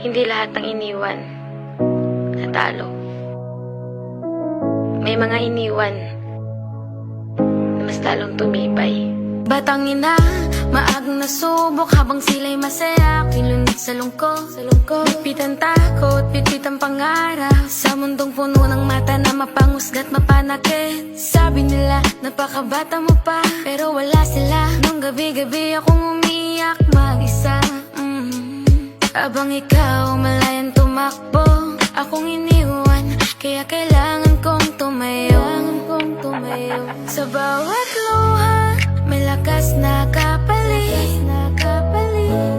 Hindi lahat ng iniwan natalo. May mga iniwan na mas lalong tumibay. Batang ina, maagang nasubok habang sila'y masaya. Kilunod sa lungkot, bitbitan takot, bitbitan pangarap. Sa mundong puno ng mata na mapangusgat, mapanakit. Sabi nila, napakabata mo pa, pero wala sila. Nung gabi-gabi akong umiyak mag-isa. Abang ikaw malayan tumakbo, akong iniwan, kaya kailangan kong tumayo. Sa bawat luha may lakas na kapalit.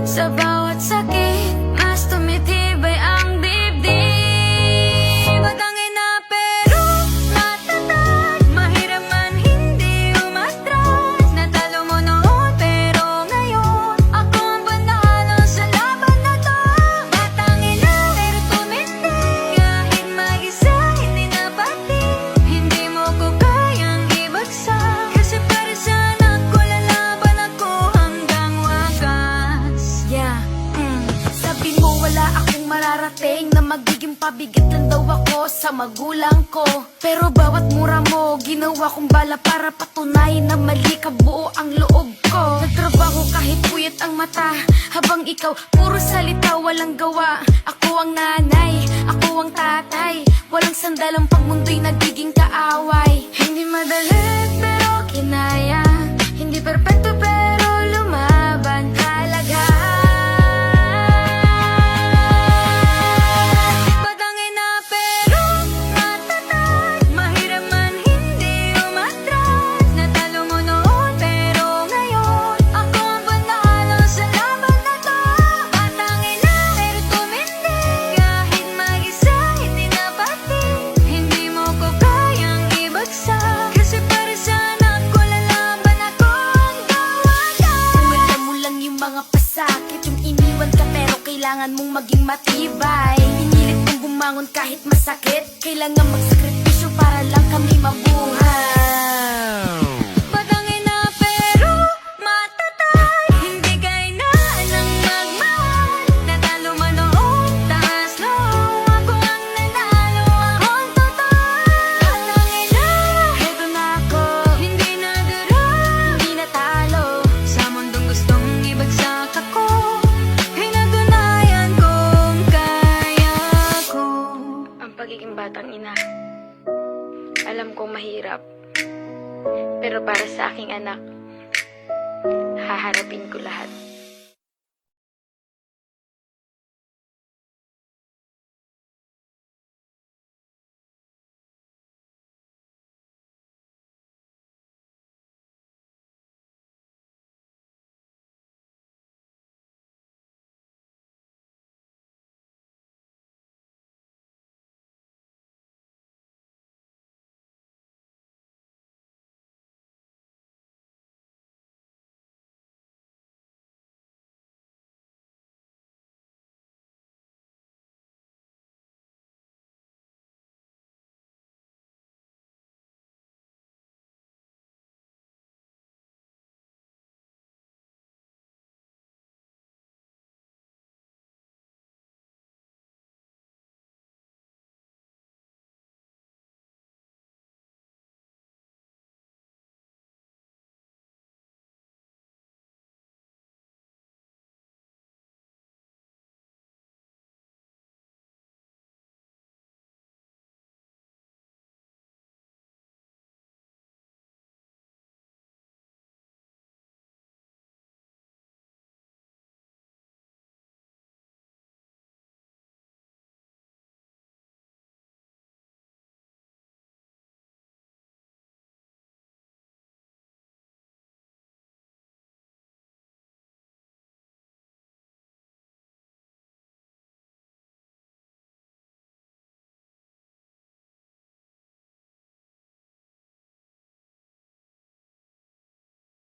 Sa bawat sakit mas tumitibay ang dibdib. Batang ina pero matatag, mahirap man hindi umatras. Natalo mo noon pero ngayon ako ang panalo sa laban na to. Batang ina pero tumindig, kahit mag-isa hindi na pati. Hindi mo ko kayang ibagsak, kasi para sa anak ko lalaban ako hanggang wakas. Sabi mo wala akong mararating, na magiging pabigat lang daw ako sa magulang ko. Pero bawat mura mo ginawa kong bala para patunayan na mali ka, buo ang loob ko. Nagtrabaho kahit puyat ang mata, habang ikaw puro salita walang gawa. Ako ang nanay, ako ang tatay, walang sandalang pag mundo'y nagiging kaaway. Hindi madali pero kinaya, hindi perpekto pero lumaban talaga. Batang ina pero matatag, mahirap man hindi umatras. Natalo mo noon pero ngayon ako ang panalo sa laban na to. Batang ina pero tumindig, kahit mag-isa hindi na pati. Hindi mo ko kayang ibagsak, kasi para sa anak ko lalaban ako hanggang wakas. Kung alam mo lang yung mga pasakit, yung iniwan ka pero kailangan mong maging matibay. Pinilit mong bumangon kahit masakit, kailangan magsakripisyo para lang kami mabuhay. Batang ina pero matatag, hindi kailangan ng magmahal. Natalo man noon, taas loob, ako ang nanalo, akong totoo. Batang ina, heto na ako, hindi na dura, hindi natalo. Sa mundong gustong ibagsak ako, pinatunayan kong kaya ko. Ang pagiging batang ina, alam kong mahirap, pero para sa aking anak, haharapin ko lahat.